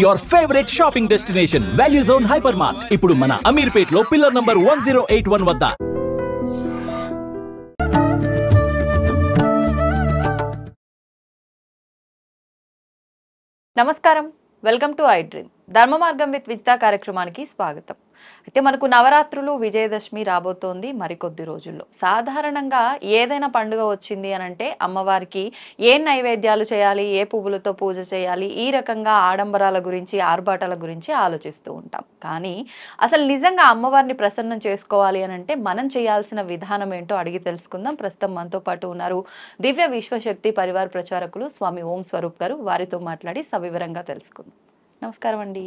Your favorite shopping destination, Value Zone Hypermart. ఇప్పుడు మన అమీర్పేట్లో pillar number 1081 వద్ద. నమస్కారం, వెల్కమ్ టు ఐ డ్రీమ్. ధర్మ మార్గం విత్ విజిత కార్యక్రమానికి స్వాగతం. అయితే మనకు నవరాత్రులు, విజయదశమి రాబోతోంది మరికొద్ది రోజుల్లో. సాధారణంగా ఏదైనా పండుగ వచ్చింది అని అంటే అమ్మవారికి ఏ నైవేద్యాలు చేయాలి, ఏ పువ్వులతో పూజ చేయాలి, ఈ రకంగా ఆడంబరాల గురించి, ఆర్భాటాల గురించి ఆలోచిస్తూ ఉంటాం. కానీ అసలు నిజంగా అమ్మవారిని ప్రసన్నం చేసుకోవాలి అని అంటే మనం చేయాల్సిన విధానం ఏంటో అడిగి తెలుసుకుందాం. ప్రస్తుతం మనతో పాటు ఉన్నారు దివ్య విశ్వశక్తి పరివార్ ప్రచారకులు స్వామి ఓం స్వరూప్ గారు. వారితో మాట్లాడి సవివరంగా తెలుసుకుందాం. నమస్కారం అండి.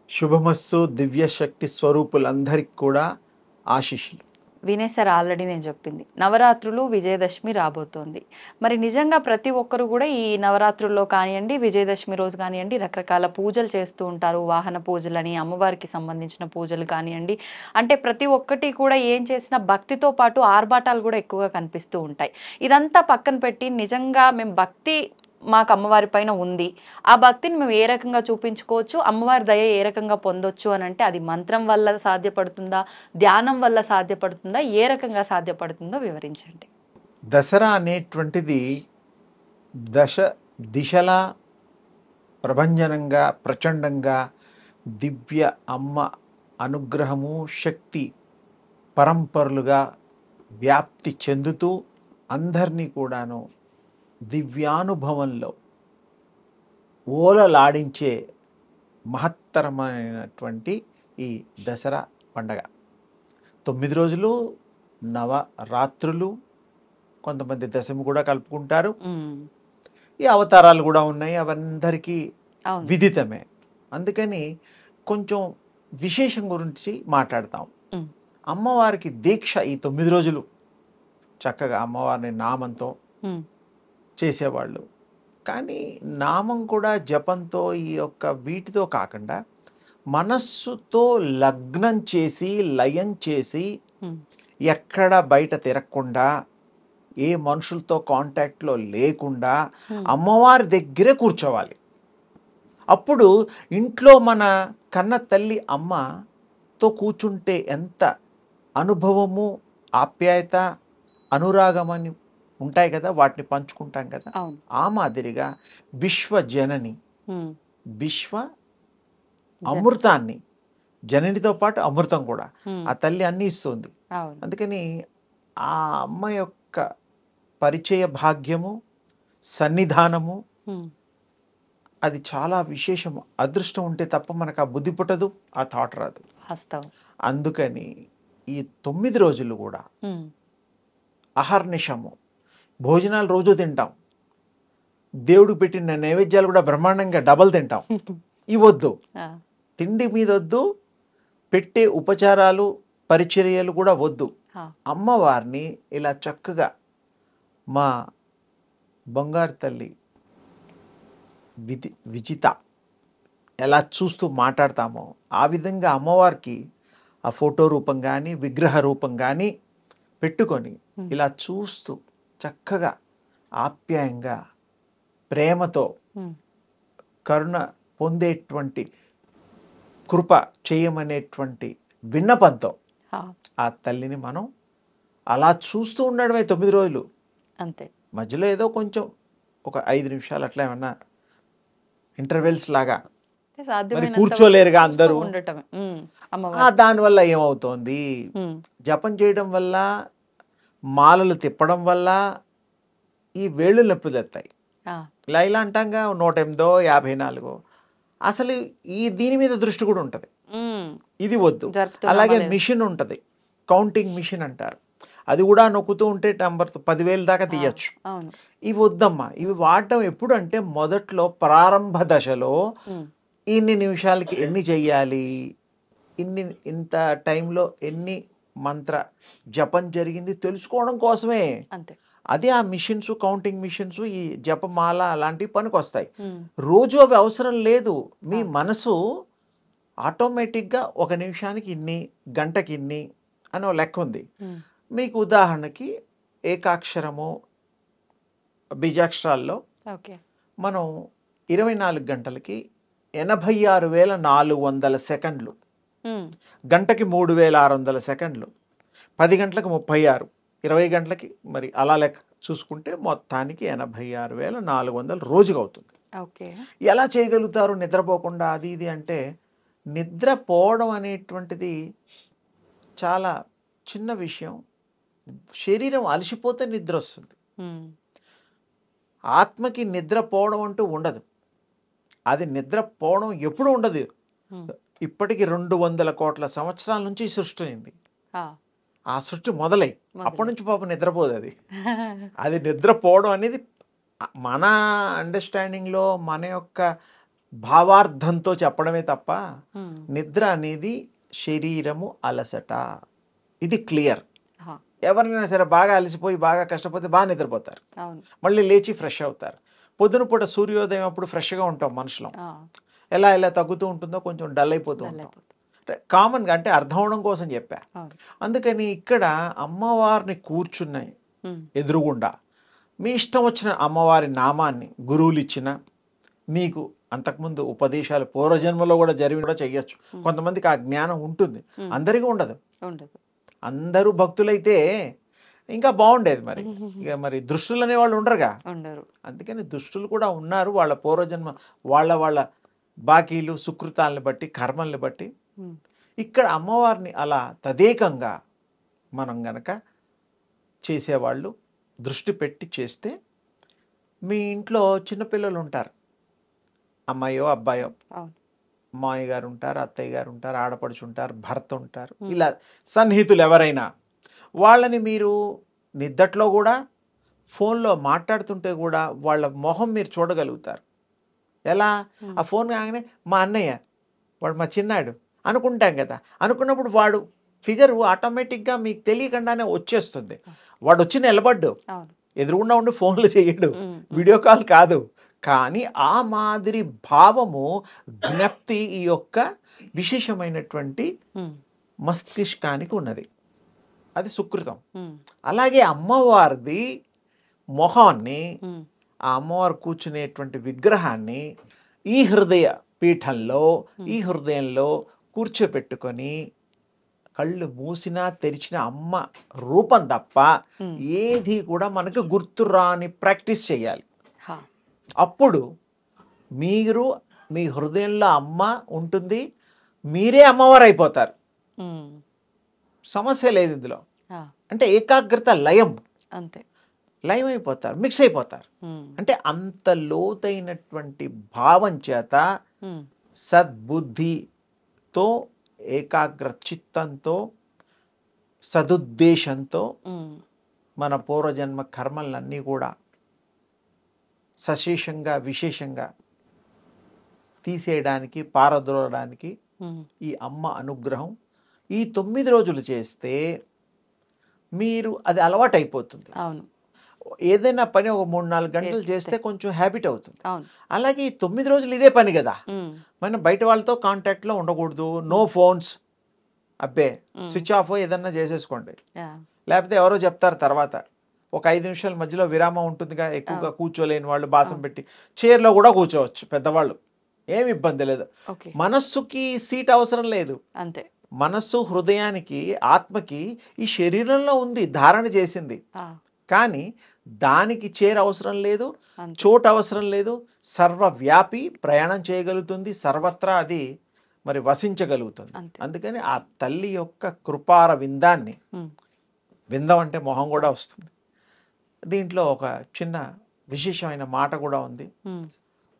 శుభమస్సు. దివ్యశక్తి స్వరూపులందరికీ కూడా ఆశీస్సులు. వినేశారు ఆల్రెడీ నేను చెప్పింది. నవరాత్రులు, విజయదశమి రాబోతోంది. మరి నిజంగా ప్రతి ఒక్కరు కూడా ఈ నవరాత్రుల్లో కానివ్వండి, విజయదశమి రోజు కానివ్వండి, రకరకాల పూజలు చేస్తూ ఉంటారు. వాహన పూజలని, అమ్మవారికి సంబంధించిన పూజలు కానివ్వండి, అంటే ప్రతి ఒక్కటి కూడా ఏం చేసినా భక్తితో పాటు ఆర్భాటాలు కూడా ఎక్కువగా కనిపిస్తూ ఉంటాయి. ఇదంతా పక్కన పెట్టి నిజంగా మేము భక్తి మాకు అమ్మవారి పైన ఉంది, ఆ భక్తిని మేము ఏ రకంగా చూపించుకోవచ్చు, అమ్మవారి దయ ఏ రకంగా పొందొచ్చు అని అంటే అది మంత్రం వల్ల సాధ్యపడుతుందా, ధ్యానం వల్ల సాధ్యపడుతుందా, ఏ రకంగా సాధ్యపడుతుందో వివరించండి. దసరా అనేటువంటిది దిశలా ప్రభంజనంగా, ప్రచండంగా దివ్య అమ్మ అనుగ్రహము, శక్తి పరంపరలుగా వ్యాప్తి చెందుతూ అందరినీ కూడాను దివ్యానుభవంలో ఓలలాడించే మహత్తరమైనటువంటి ఈ దసరా పండగ. 9 రోజులు నవరాత్రులు, కొంతమంది దశమి కూడా కలుపుకుంటారు. ఈ అవతారాలు కూడా ఉన్నాయి, అవందరికీ విదితమే. అందుకని కొంచెం విశేషం గురించి మాట్లాడతాం. అమ్మవారికి దీక్ష ఈ 9 రోజులు చక్కగా అమ్మవారిని నామంతో చేసేవాళ్ళు. కానీ నామం కూడా జపంతో, ఈ యొక్క వీటితో కాకుండా మనస్సుతో లగ్నం చేసి, లయం చేసి, ఎక్కడ బయట తిరగకుండా, ఏ మనుషులతో కాంటాక్ట్లో లేకుండా అమ్మవారి దగ్గరే కూర్చోవాలి. అప్పుడు ఇంట్లో మన కన్న తల్లి అమ్మతో కూర్చుంటే ఎంత అనుభవము, ఆప్యాయత, అనురాగమని ఉంటాయి కదా, వాటిని పంచుకుంటాం కదా. ఆ మాదిరిగా విశ్వజనని, విశ్వ అమృతాన్ని, జననితో పాటు అమృతం కూడా ఆ తల్లి అన్ని ఇస్తుంది. అందుకని ఆ అమ్మ యొక్క పరిచయ భాగ్యము, సన్నిధానము అది చాలా విశేషము. అదృష్టం ఉంటే తప్ప మనకు ఆ బుద్ధి పుట్టదు, ఆ థాట్ రాదు. అందుకని ఈ 9 రోజులు కూడా అహర్నిశము భోజనాలు రోజు తింటాం, దేవుడు పెట్టిన నైవేద్యాలు కూడా బ్రహ్మాండంగా డబల్ తింటాం. ఇవద్దు, తిండి మీద వద్దు, పెట్టే ఉపచారాలు, పరిచర్యలు కూడా వద్దు. అమ్మవారిని ఇలా చక్కగా మా బంగారు తల్లి విజిత ఎలా చూస్తూ మాట్లాడతామో ఆ విధంగా అమ్మవారికి ఆ ఫోటో రూపం కానీ, విగ్రహ రూపం కానీ పెట్టుకొని ఇలా చూస్తూ చక్కగా ఆప్యాయంగా, ప్రేమతో, కరుణ పొందేటువంటి, కృప చేయమనేటువంటి విన్నపంతో ఆ తల్లిని మనం అలా చూస్తూ ఉండడమే 9 రోజులు. అంతే. మధ్యలో ఏదో కొంచెం ఒక 5 నిమిషాలు అట్లా ఏమన్నా ఇంటర్వెల్స్ లాగా మరి కూర్చోలేరుగా అందరూ. దానివల్ల ఏమవుతోంది, జపం చేయడం వల్ల, మాలలు తిప్పడం వల్ల ఈ వేళ్ళు నొప్పి తెస్తాయి. ఇలా అంటాంగా 108, 54. అసలు ఈ దీని మీద దృష్టి కూడా ఉంటుంది, ఇది వద్దు. అలాగే మిషన్ ఉంటుంది, కౌంటింగ్ మిషన్ అంటారు, అది కూడా నొక్కుతూ ఉంటే నంబర్ 10,000 దాకా తీయచ్చు. ఇవి వద్దమ్మా. ఇవి వాడటం ఎప్పుడు అంటే మొదట్లో ప్రారంభ దశలో ఇన్ని నిమిషాలకి ఎన్ని చెయ్యాలి, ఇంత టైంలో ఎన్ని మంత్ర జపం జరిగింది తెలుసుకోవడం కోసమే. అదే ఆ మిషన్స్, కౌంటింగ్ మిషన్స్, ఈ జపమాల అలాంటివి పనికి వస్తాయి. రోజు అవి అవసరం లేదు. మీ మనసు ఆటోమేటిక్గా 1 నిమిషానికి ఇన్ని, గంటకి ఇన్ని అని లెక్క ఉంది. మీకు ఉదాహరణకి ఏకాక్షరము, బీజాక్షరాల్లో మనం 24 గంటలకి 86,400 సెకండ్లు, గంటకి 3,600 సెకండ్లు, 10 గంటలకు 36, 20 గంటలకి మరి అలా లెక్క చూసుకుంటే మొత్తానికి 86,400 రోజుగా అవుతుంది. ఎలా చేయగలుగుతారు నిద్రపోకుండా అది ఇది అంటే, నిద్రపోవడం అనేటువంటిది చాలా చిన్న విషయం. శరీరం అలసిపోతే నిద్ర వస్తుంది, ఆత్మకి నిద్రపోవడం అంటూ ఉండదు. అది నిద్రపోవడం ఎప్పుడు ఉండదు. ఇప్పటికి 200 కోట్ల సంవత్సరాల నుంచి సృష్టి అయింది. ఆ సృష్టి మొదలై అప్పటి నుంచి పాపం నిద్రపోదు. అది నిద్రపోవడం అనేది మన అండర్స్టాండింగ్లో మన యొక్క భావార్థంతో చెప్పడమే తప్ప, నిద్ర అనేది శరీరము అలసట, ఇది క్లియర్. ఎవరినైనా సరే బాగా అలసిపోయి బాగా కష్టపోతే బాగా నిద్రపోతారు, మళ్ళీ లేచి ఫ్రెష్ అవుతారు. పొద్దున పూట సూర్యోదయం అప్పుడు ఫ్రెష్గా ఉంటాం మనుషులం. ఎలా ఎలా తగ్గుతూ ఉంటుందో కొంచెం డల్ అయిపోతూ ఉంటాం. కామన్గా అంటే అర్థం అవడం కోసం చెప్పా. అందుకని ఇక్కడ అమ్మవారిని కూర్చున్నాయి ఎదురుగుండా, మీ ఇష్టం వచ్చిన అమ్మవారి నామాన్ని గురువులు ఇచ్చిన, మీకు అంతకుముందు ఉపదేశాలు పూర్వజన్మలో కూడా జరిగి కూడా చెయ్యొచ్చు. కొంతమందికి ఆ జ్ఞానం ఉంటుంది, అందరికీ ఉండదు. అందరూ భక్తులైతే ఇంకా బాగుండేది. మరి ఇక మరి దుష్టులు అనే వాళ్ళు ఉండరుగా, అందుకని దుష్టులు కూడా ఉన్నారు. వాళ్ళ పూర్వజన్మ వాళ్ళ బాకీలు సుకృతాలను బట్టి కర్మల్ని బట్టి. ఇక్కడ అమ్మవారిని అలా తదేకంగా మనం గనక చేసేవాళ్ళు దృష్టి పెట్టి చేస్తే, మీ ఇంట్లో చిన్నపిల్లలు ఉంటారు, అమ్మాయో అబ్బాయో, మామయ్య గారు ఉంటారు, అత్తయ్య గారు ఉంటారు, ఆడపడుచు ఉంటారు, భర్త ఉంటారు, ఇలా సన్నిహితులు ఎవరైనా, వాళ్ళని మీరు నిద్దట్లో కూడా ఫోన్లో మాట్లాడుతుంటే కూడా వాళ్ళ మొహం మీరు చూడగలుగుతారు. ఎలా? ఆ ఫోన్ కాగానే మా అన్నయ్య, వాడు మా చిన్నాడు అనుకుంటాం కదా. అనుకున్నప్పుడు వాడు ఫిగరు ఆటోమేటిక్గా మీకు తెలియకుండానే వచ్చేస్తుంది. వాడు వచ్చి నిలబడ్డు, ఎదురుగుండా ఉండి ఫోన్లు చేయడు, వీడియో కాల్ కాదు. కానీ ఆ మాదిరి భావము జ్ఞప్తి ఈ యొక్క విశేషమైనటువంటి మస్తిష్కానికి ఉన్నది, అది సుకృతం. అలాగే అమ్మవారిది మొహాన్ని, ఆ అమ్మవారు కూర్చునేటువంటి విగ్రహాన్ని ఈ హృదయ పీఠంలో, ఈ హృదయంలో కూర్చోపెట్టుకొని కళ్ళు మూసినా తెరిచిన అమ్మ రూపం తప్ప ఏది కూడా మనకు గుర్తురాని ప్రాక్టీస్ చేయాలి. అప్పుడు మీరు మీ హృదయంలో అమ్మ ఉంటుంది, మీరే అమ్మవారు అయిపోతారు. సమస్య లేదు ఇందులో. అంటే ఏకాగ్రత లయం, అంతే, లయం అయిపోతారు, మిక్స్ అయిపోతారు. అంటే అంత లోతైనటువంటి భావం చేత సద్బుద్ధితో, ఏకాగ్ర చిత్తంతో, సదుద్దేశంతో మన పూర్వజన్మ కర్మలన్నీ కూడా సశేషంగా విశేషంగా తీసేయడానికి, పారద్రోలడానికి ఈ అమ్మ అనుగ్రహం ఈ 9 రోజులు చేస్తే మీరు అది అలవాటు అయిపోతుంది. ఏదైనా పని ఒక 3-4 గంటలు చేస్తే కొంచెం హ్యాబిట్ అవుతుంది. అలాగే ఈ 9 రోజులు ఇదే పని కదా. మనం బయట వాళ్ళతో కాంటాక్ట్లో ఉండకూడదు, నో ఫోన్స్, అబ్బే స్విచ్ ఆఫ్ ఏదన్నా చేసేసుకోండి. లేకపోతే ఎవరో చెప్తారు తర్వాత, ఒక 5 నిమిషాల మధ్యలో విరామం ఉంటుందిగా, ఎక్కువగా కూర్చోలేని వాళ్ళు బాసం పెట్టి చైర్లో కూడా కూర్చోవచ్చు, పెద్దవాళ్ళు, ఏమి ఇబ్బంది లేదు. మనస్సుకి సీట్ అవసరం లేదు. అంతే, మనస్సు హృదయానికి ఆత్మకి ఈ శరీరంలో ఉంది, ధారణ చేసింది. కానీ దానికి చైర్ అవసరం లేదు, చోటు అవసరం లేదు, సర్వవ్యాపి, ప్రయాణం చేయగలుగుతుంది, సర్వత్రా అది మరి వసించగలుగుతుంది. అందుకని ఆ తల్లి యొక్క కృపార విందాన్ని, విందం అంటే మొహం కూడా వస్తుంది. దీంట్లో ఒక చిన్న విశేషమైన మాట కూడా ఉంది.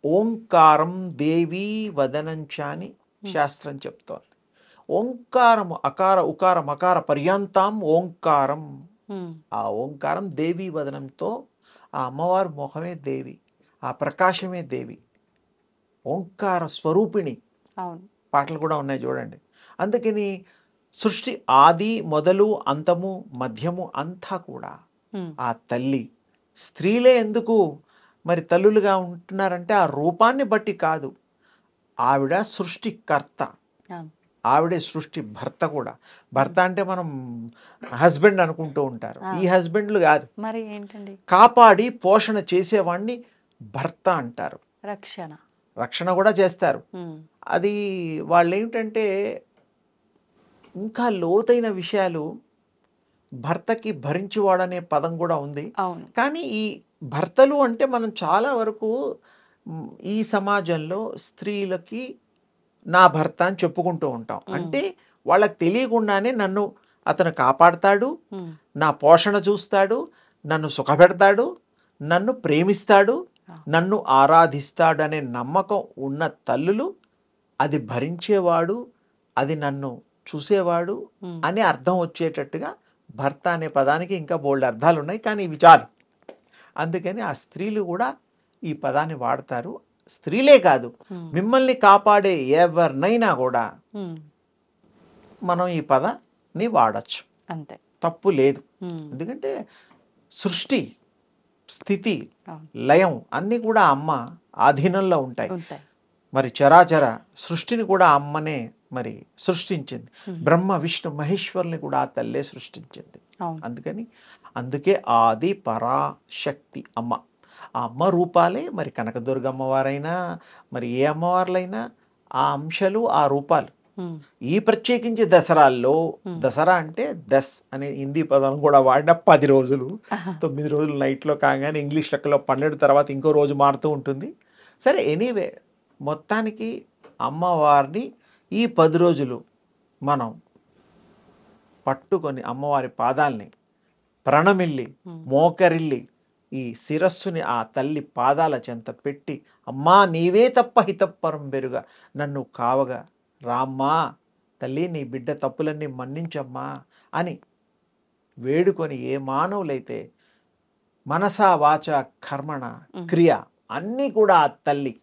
ఓంకారం దేవీ వదనంచాని శాస్త్రం చెప్తోంది. ఓంకారము అకార ఉకార మకార పర్యంతం ఓంకారం. ఆ ఓంకారం దేవీ వదనంతో, ఆ అమ్మవారి మొహమే దేవి, ఆ ప్రకాశమే దేవి, ఓంకార స్వరూపిణి. పాటలు కూడా ఉన్నాయి చూడండి. అందుకని సృష్టి ఆది మొదలు అంతము మధ్యము అంతా కూడా ఆ తల్లి. స్త్రీలే ఎందుకు మరి తల్లులుగా ఉంటున్నారంటే ఆ రూపాన్ని బట్టి కాదు, ఆవిడ సృష్టికర్త, ఆవిడే సృష్టి భర్త కూడా. భర్త అంటే మనం హస్బెండ్ అనుకుంటూ ఉంటారు, ఈ హస్బెండ్లు కాదు, మరి ఏంటండి, కాపాడి పోషణ చేసేవాడిని భర్త అంటారు. రక్షణ కూడా చేస్తారు. అది వాళ్ళు ఏమిటంటే ఇంకా లోతైన విషయాలు, భర్తకి భరించువాడనే పదం కూడా ఉంది. కానీ ఈ భర్తలు అంటే మనం చాలా వరకు ఈ సమాజంలో స్త్రీలకి నా భర్త అని చెప్పుకుంటూ ఉంటాం. అంటే వాళ్ళకి తెలియకుండానే నన్ను అతను కాపాడుతాడు, నా పోషణ చూస్తాడు, నన్ను సుఖపెడతాడు, నన్ను ప్రేమిస్తాడు, నన్ను ఆరాధిస్తాడు అనే నమ్మకం ఉన్న తల్లులు అది భరించేవాడు, అది నన్ను చూసేవాడు అని అర్థం వచ్చేటట్టుగా భర్త అనే పదానికి ఇంకా బోల్డ్ అర్థాలు ఉన్నాయి. కానీ ఇవి చాలు. అందుకని ఆ స్త్రీలు కూడా ఈ పదాన్ని వాడతారు. స్త్రీలే కాదు, మిమ్మల్ని కాపాడే ఎవరినైనా కూడా మనం ఈ పదాన్ని వాడచ్చు, అంతే, తప్పు లేదు. ఎందుకంటే సృష్టి, స్థితి, లయం అన్నీ కూడా అమ్మ ఆధీనంలో ఉంటాయి. మరి చరాచర సృష్టిని కూడా అమ్మనే మరి సృష్టించింది. బ్రహ్మ విష్ణు మహేశ్వరుని కూడా ఆ తల్లే సృష్టించింది. అందుకే ఆది పరాశక్తి అమ్మ. ఆ అమ్మ రూపాలే మరి కనకదుర్గ అమ్మవారైనా మరి ఏ అమ్మవార్లైనా ఆ అంశాలు, ఆ రూపాలు. ఈ ప్రత్యేకించి దసరాల్లో, దసరా అంటే దస్ అనే హిందీ పదం కూడా వాడిన 10 రోజులు, 9 రోజులు నైట్లో కాగానే ఇంగ్లీష్ లెక్కలో 12 తర్వాత ఇంకో రోజు మారుతూ ఉంటుంది. సరే, ఎనీవే మొత్తానికి అమ్మవారిని ఈ 10 రోజులు మనం పట్టుకొని అమ్మవారి పాదాలని ప్రణమిల్లి మోకరిల్లి ఈ శిరస్సుని ఆ తల్లి పాదాల చెంత పెట్టి, అమ్మా నీవే తప్ప హితప్పరం బెరుగా నన్ను కావగా రామ్మా తల్లి, నీ బిడ్డ తప్పులన్నీ మన్నించమ్మా అని వేడుకొని ఏ మానవులైతే మనసా వాచ కర్మణ క్రియ అన్నీ కూడా ఆ తల్లి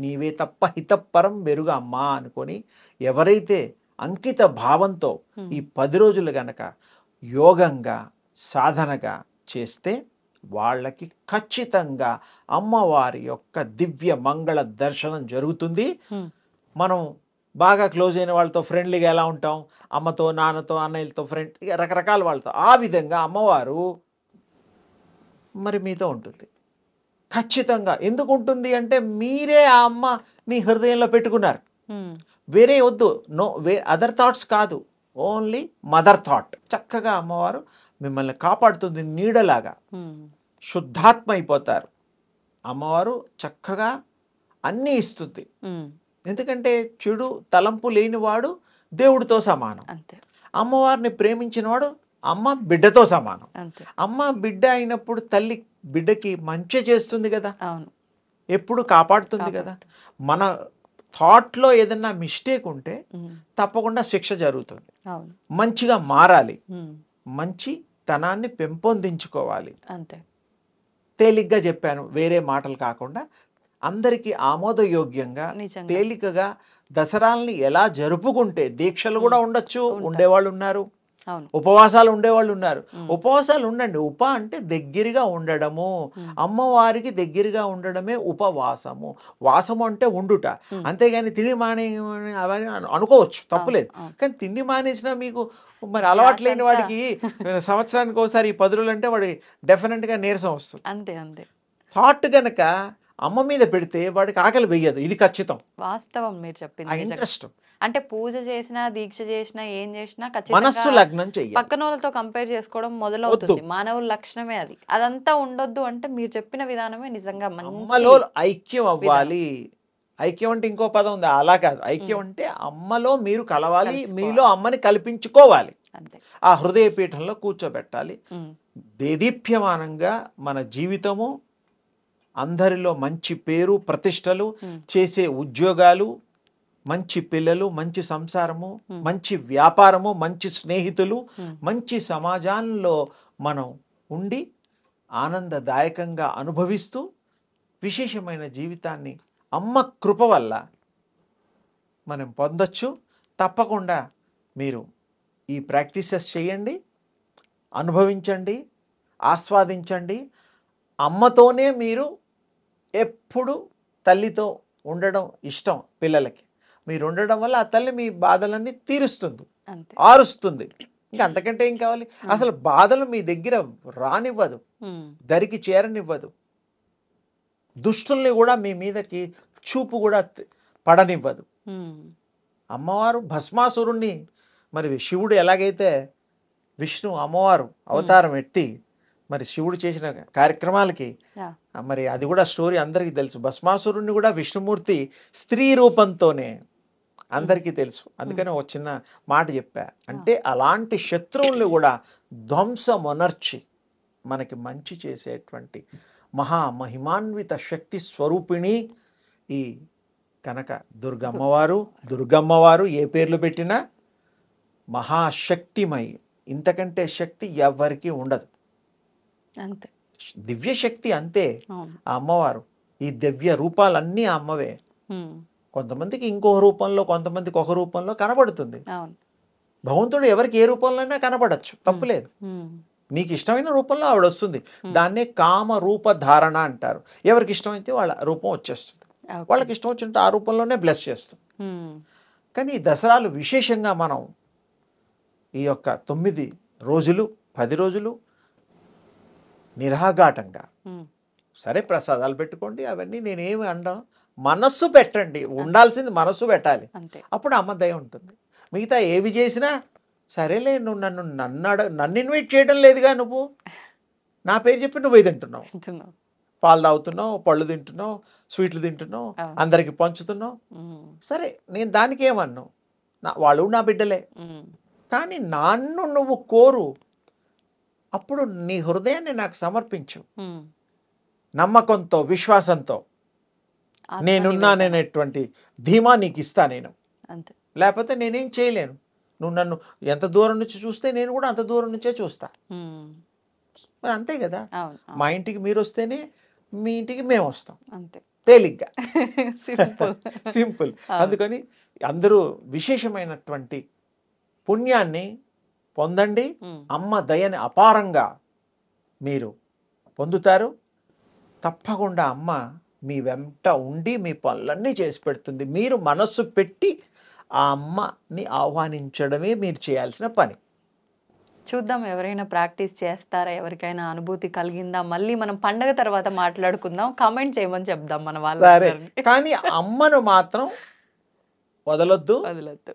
నీవే తప్ప హితప్పరం బెరుగా అమ్మా అనుకొని ఎవరైతే అంకిత భావంతో ఈ 10 రోజులు గనక యోగంగా సాధనగా చేస్తే వాళ్ళకి ఖచ్చితంగా అమ్మవారి యొక్క దివ్య మంగళ దర్శనం జరుగుతుంది. మనం బాగా క్లోజ్ అయిన వాళ్ళతో ఫ్రెండ్లీగా ఎలా ఉంటాం, అమ్మతో, నాన్నతో, అన్నయ్యలతో, ఫ్రెండ్, రకరకాల వాళ్ళతో, ఆ విధంగా అమ్మవారు మరి మీతో ఉంటుంది ఖచ్చితంగా. ఎందుకు ఉంటుంది అంటే మీరే ఆ అమ్మ మీ హృదయంలో పెట్టుకున్నారు. వేరే వద్దు, నో అదర్ థాట్స్ కాదు, ఓన్లీ మదర్ థాట్. చక్కగా అమ్మవారు మిమ్మల్ని కాపాడుతుంది. నీడలాగా శుద్ధాత్మ అయిపోతారు. అమ్మవారు చక్కగా అన్నీ ఇస్తుంది. ఎందుకంటే చెడు తలంపు లేనివాడు దేవుడితో సమానం. అమ్మవారిని ప్రేమించినవాడు అమ్మ బిడ్డతో సమానం. అమ్మ బిడ్డ అయినప్పుడు తల్లి బిడ్డకి మంచి చేస్తుంది కదా, ఎప్పుడు కాపాడుతుంది కదా. మన థాట్లో ఏదన్నా మిస్టేక్ ఉంటే తప్పకుండా శిక్ష జరుగుతుంది. మంచిగా మారాలి, మంచి తనాన్ని పెంపొందించుకోవాలి. తేలిగ్గా చెప్పాను, వేరే మాటలు కాకుండా అందరికీ ఆమోదయోగ్యంగా తేలికగా దసరాల్ని ఎలా జరుపుకుంటే, దీక్షలు కూడా ఉండొచ్చు, ఉండేవాళ్ళు ఉన్నారు, ఉపవాసాలు ఉండేవాళ్ళు ఉన్నారు. ఉపవాసాలు ఉండండి. అంటే దగ్గరగా ఉండడము, అమ్మవారికి దగ్గరగా ఉండడమే ఉపవాసము. వాసము అంటే ఉండుట, అంతేగాని తిండి మానే అవన్నీ అనుకోవచ్చు, తప్పులేదు. కానీ తిండి మానేసినా మీకు మరి అలవాటు లేని వాడికి సంవత్సరానికి ఒకసారి ఈ 10 రోజులు అంటే వాడికి డెఫినెట్గా నీరసం వస్తుంది. అంతే థాట్ గనక అమ్మ మీద పెడితే వాడికి ఆకలి వెయ్యదు. ఇది ఖచ్చితం, వాస్తవం మీరు చెప్పింది. ఇంట్రెస్ట్ అంటే పూజ చేసినా, దీక్ష చేసినా, ఏం చేసినా మనస్సు లగ్నం చెయ్యాలి. పక్కన వాళ్ళతో కంపేర్ చేసుకోవడం మొదలవుతుంది. మానవుల లక్షణమే అది. అదంతా ఉండొద్దు. అంటే మీరు చెప్పిన విధానమే నిజంగా అమ్మలో ఐక్యం అవ్వాలి. ఐక్యం అంటే ఇంకో పదం ఉంది, అలా కాదు. ఐక్యం అంటే అమ్మలో మీరు కలవాలి, మీలో అమ్మని కల్పించుకోవాలి, ఆ హృదయ పీఠంలో కూర్చోబెట్టాలి. దేదీప్యమానంగా మన జీవితము, అందరిలో మంచి పేరు ప్రతిష్టలు, చేసే ఉద్యోగాలు, మంచి పిల్లలు, మంచి సంసారము, మంచి వ్యాపారము, మంచి స్నేహితులు, మంచి సమాజంలో మనం ఉండి ఆనందదాయకంగా అనుభవిస్తూ విశేషమైన జీవితాన్ని అమ్మ కృప వల్ల మనం పొందొచ్చు. తప్పకుండా మీరు ఈ ప్రాక్టీసెస్ చేయండి, అనుభవించండి, ఆస్వాదించండి. అమ్మతోనే మీరు ఎప్పుడు తల్లితో ఉండడం ఇష్టం పిల్లలకి. మీరు ఉండడం వల్ల ఆ తల్లి మీ బాధలన్నీ తీరుస్తుంది, ఆరుస్తుంది. ఇంకా అంతకంటే ఏం కావాలి? అసలు బాధలు మీ దగ్గర రానివ్వదు, దరికి చేరనివ్వదు. దుష్టుల్ని కూడా మీ మీదకి చూపు కూడా పడనివ్వదు. ఉమ్. అమ్మవారు భస్మాసురుణ్ణి, మరి శివుడు ఎలాగైతే విష్ణు అమ్మవారు అవతారం ఎత్తి మరి శివుడు చేసిన కార్యక్రమాలకి Yeah. మరి అది కూడా స్టోరీ అందరికీ తెలుసు. భస్మాసురుణ్ణి కూడా విష్ణుమూర్తి స్త్రీ రూపంతోనే అందరికీ తెలుసు. అందుకని ఒక చిన్న మాట చెప్పా. అంటే అలాంటి శత్రువుల్ని కూడా ధ్వంసమొనర్చి మనకి మంచి చేసేటువంటి మహామహిమాన్విత శక్తి స్వరూపిణి ఈ కనుక దుర్గమ్మవారు ఏ పేర్లు పెట్టినా మహాశక్తిమయి. ఇంతకంటే శక్తి ఎవరికి ఉండదు. అంతే. దివ్య శక్తి అంతే అవును. ఆ అమ్మవారు. ఈ దివ్య రూపాలన్నీ ఆ అమ్మవే. ఉమ్. కొంతమందికి ఇంకో రూపంలో, కొంతమందికి ఒక రూపంలో కనబడుతుంది. అవును. భగవంతుడు ఎవరికి ఏ రూపంలోనైనా కనబడచ్చు, తప్పులేదు. ఉమ్. మీకు ఇష్టమైన రూపంలో ఆవిడ వస్తుంది. దాన్నే కామ రూప ధారణ అంటారు. ఎవరికి ఇష్టమైతే వాళ్ళ రూపం వచ్చేస్తుంది. Okay. వాళ్ళకి ఇష్టం వచ్చినట్టు ఆ రూపంలోనే బ్లెస్ చేస్తుంది. ఉమ్. కానీ ఈ దసరాలు విశేషంగా మనం ఈ యొక్క 9 రోజులు 10 రోజులు నిరాఘాటంగా ఉమ్. సరే ప్రసాదాలు పెట్టుకోండి, అవన్నీ నేనేమి అనడం. మనస్సు పెట్టండి, ఉండాల్సింది మనస్సు పెట్టాలి. అంతే. అప్పుడు అమ్మ దయ ఉంటుంది. మిగతా ఏవి చేసినా సరేలే, నువ్వు నన్ను ఇన్వైట్ చేయడం లేదుగా, నువ్వు నా పేరు చెప్పి నువ్వు తింటున్నావు, అంటున్నావు. పాలు తాగుతున్నావు, పళ్ళు తింటున్నావు, స్వీట్లు తింటున్నావు, అందరికి పంచుతున్నావు. ఉమ్. సరే, నేను దానికి ఏమన్నావు, వాళ్ళు నా బిడ్డలే. ఉమ్. కానీ నన్ను నువ్వు కోరు, అప్పుడు నీ హృదయాన్ని నాకు సమర్పించు. ఉమ్. నమ్మకంతో, విశ్వాసంతో నేనున్నాననేటువంటి ధీమా నీకు ఇస్తా నేను. అంతే. లేకపోతే నేనేం చేయలేను. నువ్వు నన్ను ఎంత దూరం నుంచి చూస్తే నేను కూడా అంత దూరం నుంచే చూస్తా. ఉమ్. మరి అంతే కదా. అవును. మా ఇంటికి మీరు వస్తేనే మీ ఇంటికి మేము వస్తాం, అంతే. తేలిగ్గా, సింపుల్. సింపుల్. అందుకని అందరూ విశేషమైనటువంటి పుణ్యాన్ని పొందండి. అమ్మ దయని అపారంగా మీరు పొందుతారు. తప్పకుండా అమ్మ మీ వెంట ఉండి మీ పనులన్నీ చేసి పెడుతుంది. మీరు మనస్సు పెట్టి ఆ అమ్మని ఆహ్వానించడమే మీరు చేయాల్సిన పని. చూద్దాం ఎవరైనా ప్రాక్టీస్ చేస్తారా, ఎవరికైనా అనుభూతి కలిగిందా, మళ్ళీ మనం పండగ తర్వాత మాట్లాడుకుందాం. కామెంట్ చేయమని చెప్దాం మన సరే, వాళ్ళందరినీ. కానీ అమ్మను మాత్రం వదలొద్దు. వదలొద్దు.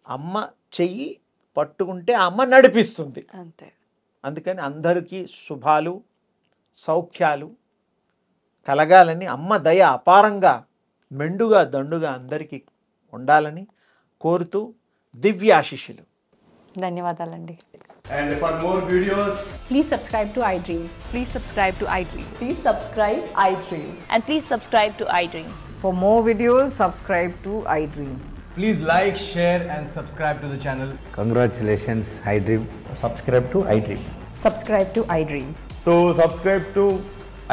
అమ్మ చెయ్యి పట్టుకుంటే ఆ అమ్మ నడిపిస్తుంది. అంతే. అందుకని అందరికీ శుభాలు సౌఖ్యాలు కలగాలని, అమ్మ దయ అపారంగా మెండుగా దండుగా అందరికీ ఉండాలని కోరుతూ దివ్యాశిష్యులు. ధన్యవాదాలండి. And for more videos, Please subscribe to iDream. Please subscribe to iDream. Please subscribe iDream. And please subscribe to iDream. For more videos, subscribe to iDream. please like, share and subscribe to the channel. Congratulations, iDream. Subscribe to iDream. Subscribe to iDream. So subscribe to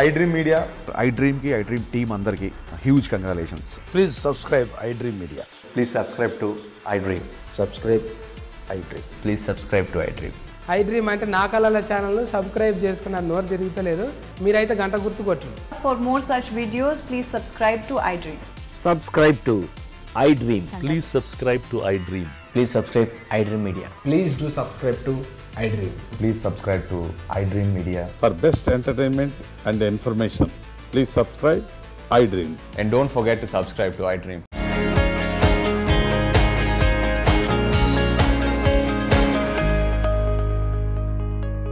iDream Media. iDream ki iDream team andarki huge congratulations. Please subscribe iDream Media. Please subscribe to iDream. Subscribe iDream. Please subscribe to iDream. iDream అంటే నా కళల ఛానల్ను subscribe చేసుకున్నారు, నోరు తిరుగుతలేదు. మీరైతే గంట గుర్తు కొట్టండి. For more such videos, please subscribe to iDream. Subscribe to iDream. Please subscribe to iDream. Please subscribe iDream Media. Please do subscribe to iDream. Please subscribe to iDream Media. For best entertainment and information, please subscribe iDream. And don't forget to subscribe to iDream.